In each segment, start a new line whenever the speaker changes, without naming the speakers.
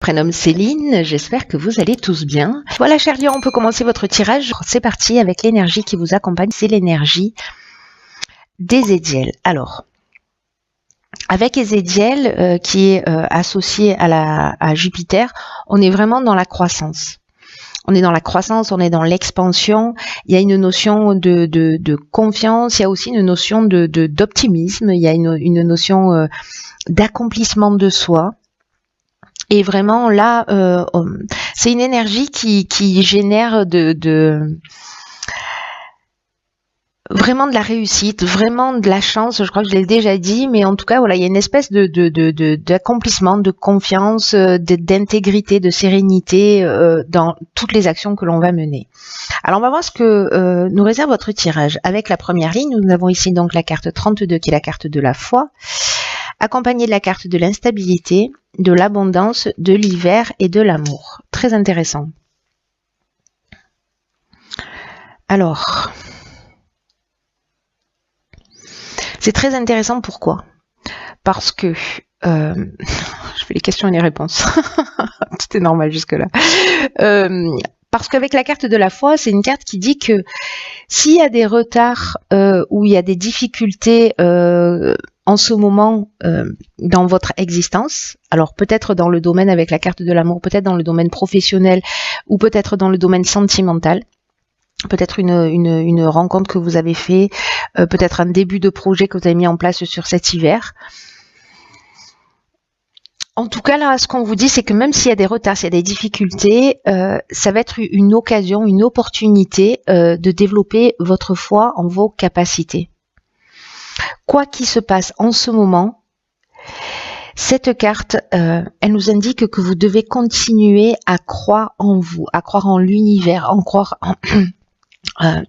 prénomme Céline, j'espère que vous allez tous bien. Voilà chers lions, on peut commencer votre tirage. C'est parti avec l'énergie qui vous accompagne, c'est l'énergie d'Ézéchiel. Alors, avec Ézéchiel qui est associé à Jupiter, on est vraiment dans la croissance. On est dans la croissance, on est dans l'expansion. Il y a une notion de confiance, il y a aussi une notion d'optimisme, il y a une notion d'accomplissement de soi. Et vraiment là, c'est une énergie qui génère vraiment de la réussite, vraiment de la chance. Je crois que je l'ai déjà dit, mais en tout cas, voilà, il y a une espèce d'accomplissement, de confiance, d'intégrité, de sérénité dans toutes les actions que l'on va mener. Alors, on va voir ce que nous réserve votre tirage. Avec la première ligne, nous avons ici donc la carte 32 qui est la carte de la foi, accompagnée de la carte de l'instabilité, de l'abondance, de l'hiver et de l'amour. Très intéressant. Alors, c'est très intéressant, pourquoi? Parce que, je fais les questions et les réponses, tout est normal jusque-là. Parce qu'avec la carte de la foi, c'est une carte qui dit que s'il y a des retards ou il y a des difficultés en ce moment dans votre existence, alors peut-être dans le domaine avec la carte de l'amour, peut-être dans le domaine professionnel ou peut-être dans le domaine sentimental, peut-être une rencontre que vous avez fait, peut-être un début de projet que vous avez mis en place sur cet hiver. En tout cas, là, ce qu'on vous dit, c'est que même s'il y a des retards, s'il y a des difficultés, ça va être une occasion, une opportunité de développer votre foi en vos capacités. Quoi qu'il se passe en ce moment, cette carte, elle nous indique que vous devez continuer à croire en vous, à croire en l'univers, à croire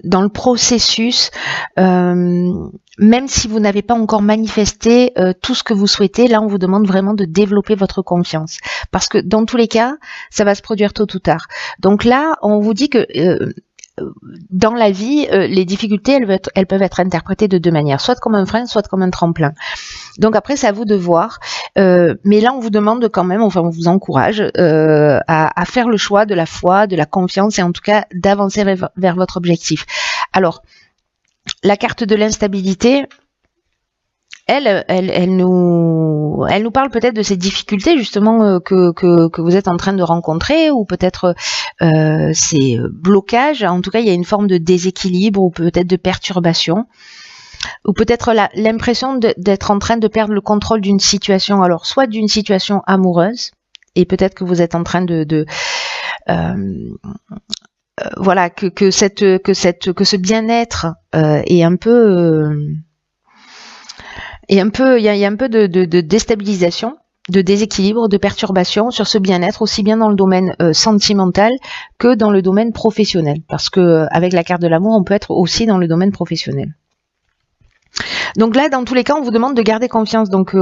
dans le processus, même si vous n'avez pas encore manifesté tout ce que vous souhaitez, là on vous demande vraiment de développer votre confiance. Parce que dans tous les cas, ça va se produire tôt ou tard. Donc là, on vous dit que dans la vie, les difficultés, elles peuvent être interprétées de deux manières, soit comme un frein, soit comme un tremplin. Donc après, c'est à vous de voir. Mais là, on vous demande quand même, enfin, on vous encourage à faire le choix de la foi, de la confiance et en tout cas d'avancer vers votre objectif. Alors, la carte de l'instabilité, elle nous parle peut-être de ces difficultés justement que vous êtes en train de rencontrer, ou peut-être ces blocages. En tout cas, il y a une forme de déséquilibre ou peut-être de perturbation, ou peut-être l'impression d'être en train de perdre le contrôle d'une situation. Alors, soit d'une situation amoureuse, et peut-être que vous êtes en train voilà, que ce bien-être est un peu il y a un peu de déstabilisation, de déséquilibre, de perturbation sur ce bien-être, aussi bien dans le domaine sentimental que dans le domaine professionnel. Parce que avec la carte de l'amour, on peut être aussi dans le domaine professionnel. Donc là, dans tous les cas, on vous demande de garder confiance. Donc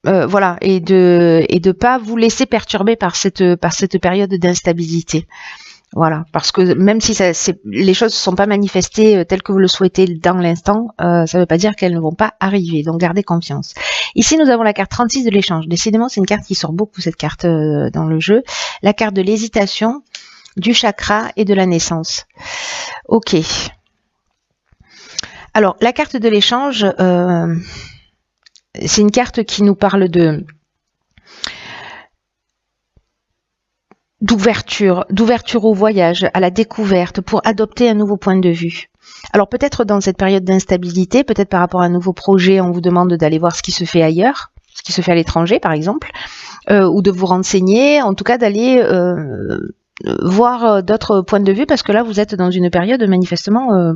voilà, et de pas vous laisser perturber par cette période d'instabilité. Voilà, parce que même si les choses ne sont pas manifestées telles que vous le souhaitez dans l'instant, ça ne veut pas dire qu'elles ne vont pas arriver, donc gardez confiance. Ici, nous avons la carte 36 de l'échange. Décidément, c'est une carte qui sort beaucoup, cette carte dans le jeu. La carte de l'hésitation, du chakra et de la naissance. Ok. Alors, la carte de l'échange, c'est une carte qui nous parle d'ouverture au voyage, à la découverte, pour adopter un nouveau point de vue. Alors peut-être dans cette période d'instabilité, peut-être par rapport à un nouveau projet, on vous demande d'aller voir ce qui se fait ailleurs, ce qui se fait à l'étranger par exemple, ou de vous renseigner, en tout cas d'aller voir d'autres points de vue, parce que là vous êtes dans une période manifestement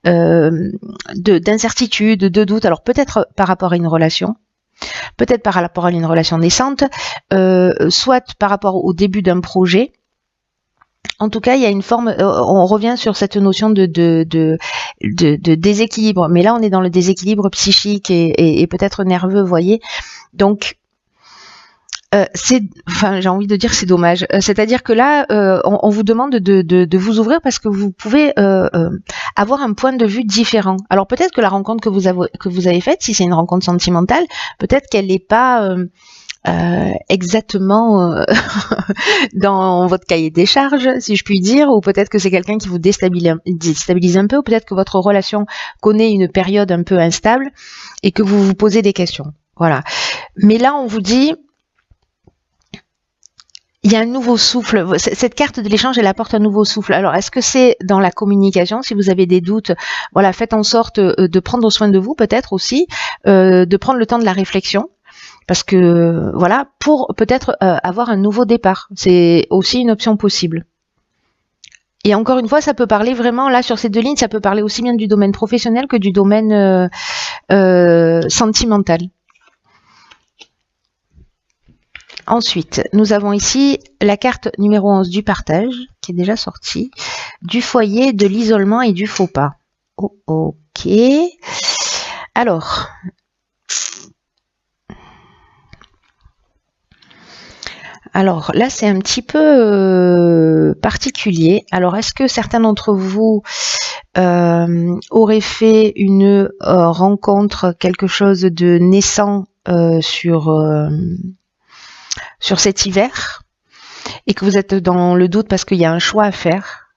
d'incertitude, de doute. Alors peut-être par rapport à une relation, peut-être par rapport à une relation naissante, soit par rapport au début d'un projet. En tout cas, il y a une forme, on revient sur cette notion de déséquilibre, mais là on est dans le déséquilibre psychique et peut-être nerveux, vous voyez. Donc j'ai envie de dire que c'est dommage. C'est-à-dire que là, on vous demande de vous ouvrir parce que vous pouvez avoir un point de vue différent. Alors peut-être que la rencontre que vous avez faite, si c'est une rencontre sentimentale, peut-être qu'elle n'est pas exactement dans votre cahier des charges, si je puis dire, ou peut-être que c'est quelqu'un qui vous déstabilise un peu, ou peut-être que votre relation connaît une période un peu instable et que vous vous posez des questions. Voilà. Mais là, on vous dit, il y a un nouveau souffle. Cette carte de l'échange, elle apporte un nouveau souffle. Alors, est-ce que c'est dans la communication? Si vous avez des doutes, voilà, faites en sorte de prendre soin de vous, peut-être aussi, de prendre le temps de la réflexion. Parce que, voilà, pour peut-être avoir un nouveau départ. C'est aussi une option possible. Et encore une fois, ça peut parler vraiment, là, sur ces deux lignes, ça peut parler aussi bien du domaine professionnel que du domaine sentimental. Ensuite, nous avons ici la carte numéro 11 du partage, qui est déjà sortie, du foyer, de l'isolement et du faux pas. Oh, ok. Alors... Alors là, c'est un petit peu particulier. Alors, est-ce que certains d'entre vous auraient fait une rencontre, quelque chose de naissant sur cet hiver et que vous êtes dans le doute parce qu'il y a un choix à faire?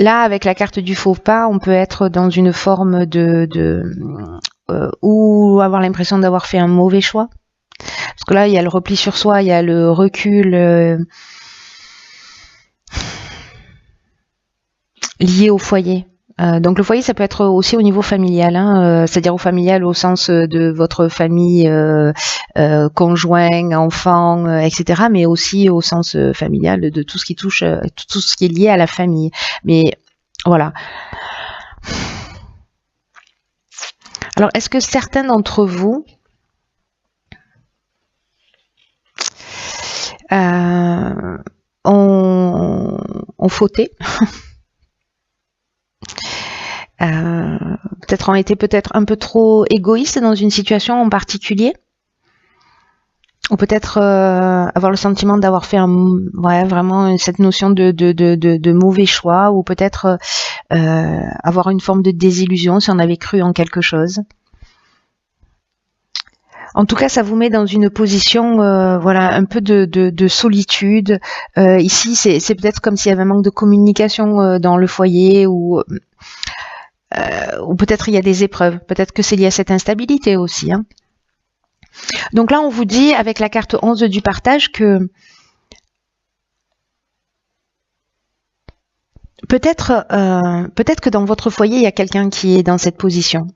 Là, avec la carte du faux pas, on peut être dans une forme ou avoir l'impression d'avoir fait un mauvais choix. Parce que là, il y a le repli sur soi, il y a le recul lié au foyer. Donc le foyer, ça peut être aussi au niveau familial, hein, c'est-à-dire au familial au sens de votre famille, conjoint, enfant, etc., mais aussi au sens familial de tout ce qui touche, tout ce qui est lié à la famille. Mais voilà. Alors, est-ce que certains d'entre vous ont fauté, peut-être ont été un peu trop égoïstes dans une situation en particulier, ou peut-être avoir le sentiment d'avoir fait vraiment cette notion de mauvais choix, ou peut-être avoir une forme de désillusion si on avait cru en quelque chose. En tout cas, ça vous met dans une position, voilà, un peu de solitude. Ici, c'est peut-être comme s'il y avait un manque de communication dans le foyer, ou peut-être il y a des épreuves. Peut-être que c'est lié à cette instabilité aussi. Hein. Donc là, on vous dit, avec la carte 11 du partage, que peut-être que dans votre foyer, il y a quelqu'un qui est dans cette position,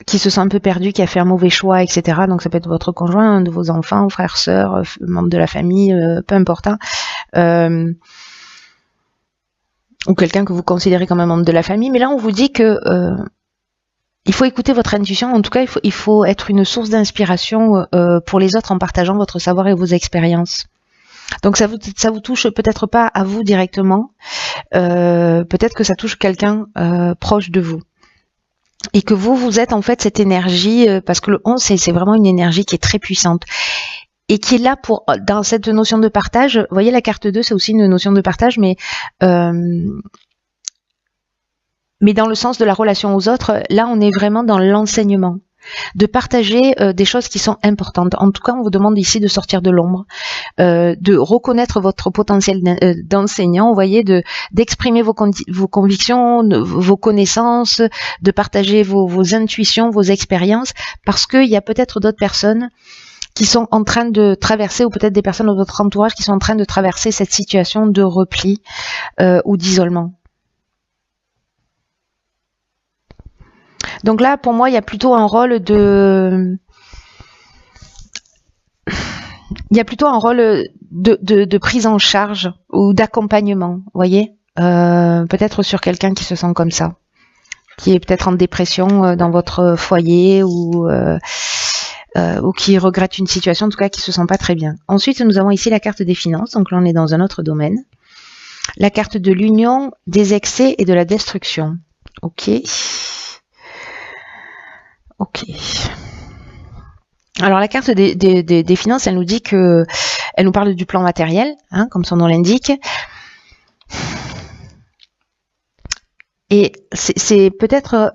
qui se sent un peu perdu, qui a fait un mauvais choix, etc. Donc ça peut être votre conjoint, un de vos enfants, frères, sœurs, membres de la famille, peu importe. Hein. Ou quelqu'un que vous considérez comme un membre de la famille. Mais là, on vous dit que il faut écouter votre intuition. En tout cas, il faut être une source d'inspiration pour les autres en partageant votre savoir et vos expériences. Donc ça vous touche peut-être pas à vous directement. Peut-être que ça touche quelqu'un proche de vous. Et que vous êtes en fait cette énergie, parce que le 11, c'est vraiment une énergie qui est très puissante. Et qui est là dans cette notion de partage. Vous voyez, la carte 2, c'est aussi une notion de partage, mais dans le sens de la relation aux autres, là, on est vraiment dans l'enseignement. De partager des choses qui sont importantes. En tout cas, on vous demande ici de sortir de l'ombre, de reconnaître votre potentiel d'enseignant, vous voyez, d'exprimer vos convictions, vos connaissances, de partager vos intuitions, vos expériences, parce qu'il y a peut-être d'autres personnes qui sont en train de traverser, ou peut-être des personnes de votre entourage qui sont en train de traverser cette situation de repli ou d'isolement. Donc là, pour moi, il y a plutôt un rôle de prise en charge ou d'accompagnement, vous voyez, peut-être sur quelqu'un qui se sent comme ça, qui est peut-être en dépression dans votre foyer, ou qui regrette une situation, en tout cas qui se sent pas très bien. Ensuite, nous avons ici la carte des finances, donc là on est dans un autre domaine. La carte de l'union, des excès et de la destruction. Ok. Ok. Alors la carte des finances, elle nous dit que, elle nous parle du plan matériel, hein, comme son nom l'indique. Et c'est peut-être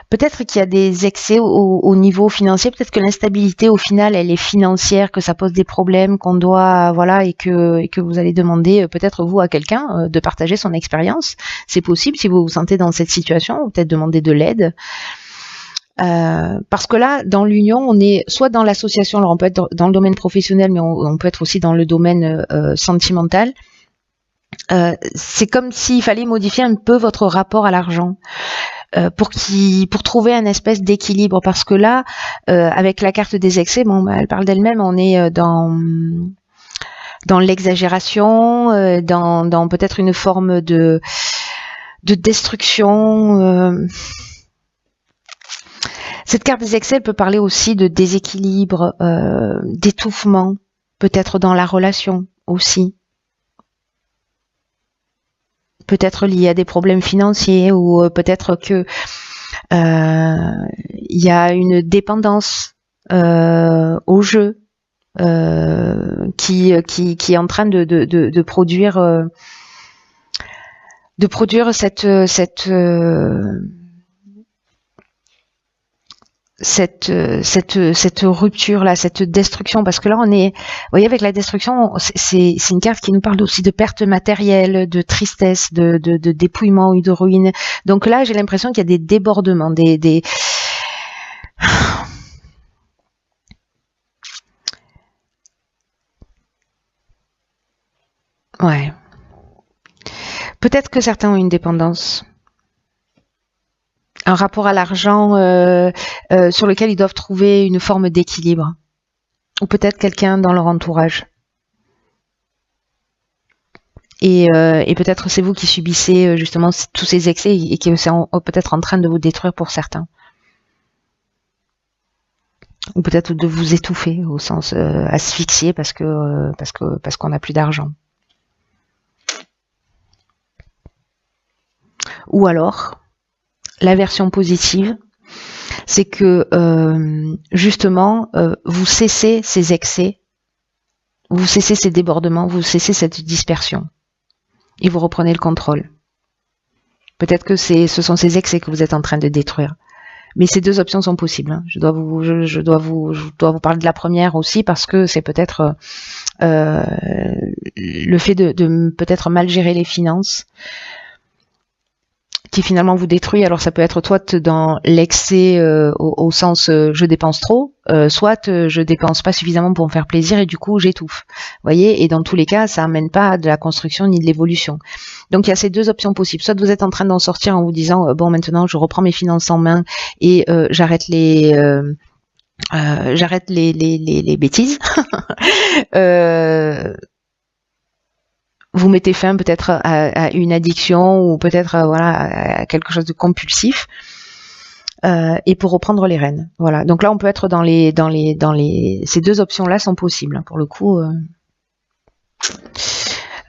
Peut-être qu'il y a des excès au niveau financier, peut-être que l'instabilité au final elle est financière, que ça pose des problèmes, qu'on doit voilà et que vous allez demander peut-être vous à quelqu'un de partager son expérience. C'est possible si vous vous sentez dans cette situation, ou peut-être demander de l'aide. Parce que là, dans l'union, on est soit dans l'association, alors on peut être dans le domaine professionnel, mais on peut être aussi dans le domaine sentimental. C'est comme s'il fallait modifier un peu votre rapport à l'argent pour trouver un espèce d'équilibre, parce que là, avec la carte des excès, bon, elle parle d'elle-même, on est dans l'exagération, dans peut-être une forme de destruction. Cette carte des excès, elle peut parler aussi de déséquilibre, d'étouffement, peut-être dans la relation aussi. Peut-être lié à des problèmes financiers, ou peut-être que il y a une dépendance au jeu qui est en train de produire cette rupture là, cette destruction, parce que là on est, vous voyez, avec la destruction, c'est une carte qui nous parle aussi de perte matérielle, de tristesse, de dépouillement ou de ruine. Donc là j'ai l'impression qu'il y a des débordements, ouais. Peut-être que certains ont une dépendance, un rapport à l'argent sur lequel ils doivent trouver une forme d'équilibre, ou peut-être quelqu'un dans leur entourage. Et peut-être c'est vous qui subissez justement tous ces excès, et que c'est peut-être en train de vous détruire pour certains, ou peut-être de vous étouffer au sens asphyxier parce qu'on n'a plus d'argent. Ou alors la version positive, c'est que justement vous cessez ces excès, vous cessez ces débordements, vous cessez cette dispersion et vous reprenez le contrôle. Peut-être que ce sont ces excès que vous êtes en train de détruire. Mais ces deux options sont possibles. Hein. Je dois vous parler de la première aussi, parce que c'est peut-être le fait de peut-être mal gérer les finances qui finalement vous détruit. Alors ça peut être soit dans l'excès au sens je dépense trop, soit je dépense pas suffisamment pour me faire plaisir et du coup j'étouffe. Vous voyez, et dans tous les cas ça amène pas de la construction ni de l'évolution. Donc il y a ces deux options possibles. Soit vous êtes en train d'en sortir en vous disant bon, maintenant je reprends mes finances en main et j'arrête les bêtises. Vous mettez fin peut-être à une addiction, ou peut-être voilà, à quelque chose de compulsif, et pour reprendre les rênes. Voilà. Donc là, on peut être dans ces deux options-là sont possibles. Pour le coup,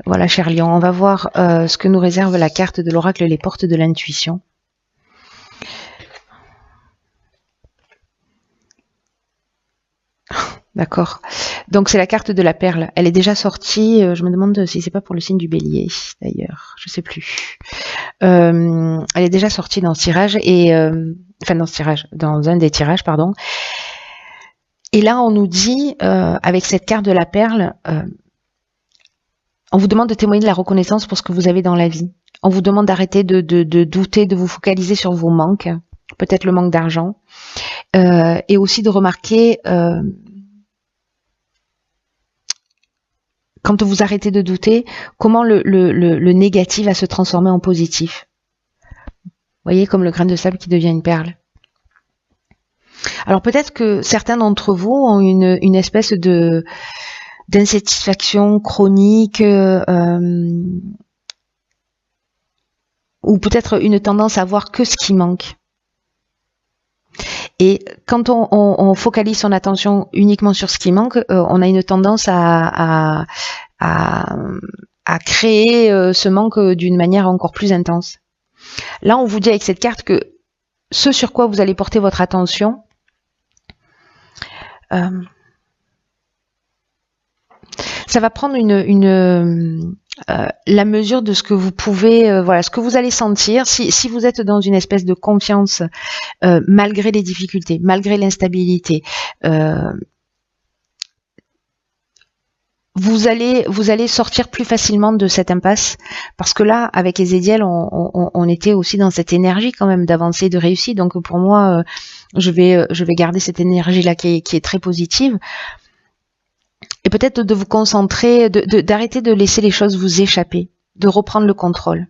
voilà, cher Lion, on va voir ce que nous réserve la carte de l'oracle, les portes de l'intuition. D'accord. Donc c'est la carte de la perle. Elle est déjà sortie. Je me demande si c'est pas pour le signe du Bélier, d'ailleurs. Je sais plus. Elle est déjà sortie dans ce tirage dans un des tirages, pardon. Et là, on nous dit avec cette carte de la perle, on vous demande de témoigner de la reconnaissance pour ce que vous avez dans la vie. On vous demande d'arrêter de douter, de vous focaliser sur vos manques, peut-être le manque d'argent, et aussi de remarquer. Quand vous arrêtez de douter, comment le négatif va se transformer en positif. Vous voyez, comme le grain de sable qui devient une perle. Alors peut-être que certains d'entre vous ont une espèce d'insatisfaction chronique, ou peut-être une tendance à voir que ce qui manque. Et quand on focalise son attention uniquement sur ce qui manque, on a une tendance à créer ce manque d'une manière encore plus intense. Là, on vous dit avec cette carte que ce sur quoi vous allez porter votre attention, ça va prendre une la mesure de ce que vous pouvez, voilà, ce que vous allez sentir. Si vous êtes dans une espèce de confiance, malgré les difficultés, malgré l'instabilité, vous allez sortir plus facilement de cette impasse, parce que là, avec Ezekiel, on était aussi dans cette énergie quand même d'avancer, de réussir. Donc pour moi, je vais garder cette énergie là qui est très positive. Et peut-être de vous concentrer, d'arrêter de laisser les choses vous échapper, de reprendre le contrôle.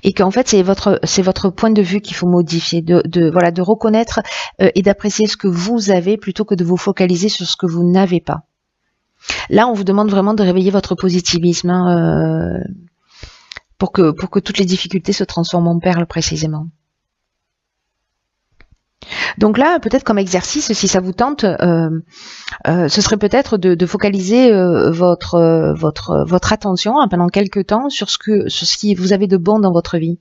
Et qu'en fait, c'est votre point de vue qu'il faut modifier, de reconnaître et d'apprécier ce que vous avez plutôt que de vous focaliser sur ce que vous n'avez pas. Là, on vous demande vraiment de réveiller votre positivisme, hein, pour que toutes les difficultés se transforment en perles précisément. Donc là, peut-être comme exercice, si ça vous tente, ce serait peut-être de focaliser votre attention, hein, pendant quelques temps sur ce qui vous avez de bon dans votre vie,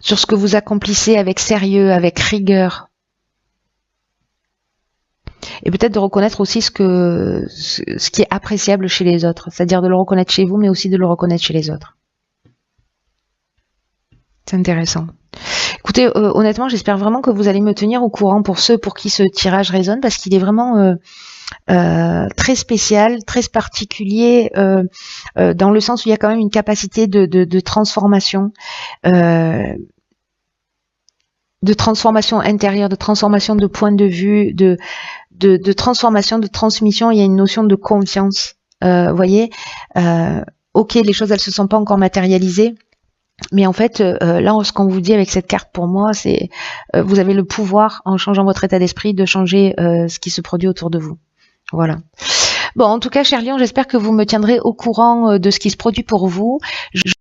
sur ce que vous accomplissez avec sérieux, avec rigueur, et peut-être de reconnaître aussi ce qui est appréciable chez les autres, c'est-à-dire de le reconnaître chez vous, mais aussi de le reconnaître chez les autres. C'est intéressant. Écoutez, honnêtement, j'espère vraiment que vous allez me tenir au courant pour ceux pour qui ce tirage résonne, parce qu'il est vraiment très spécial, très particulier, dans le sens où il y a quand même une capacité de transformation, de transformation intérieure, de transformation de point de vue, de transformation, de transmission. Il y a une notion de confiance. Voyez, ok, les choses elles se sont pas encore matérialisées. Mais en fait, là, ce qu'on vous dit avec cette carte, pour moi, c'est vous avez le pouvoir, en changeant votre état d'esprit, de changer ce qui se produit autour de vous. Voilà. Bon, en tout cas, cher Lion, j'espère que vous me tiendrez au courant de ce qui se produit pour vous.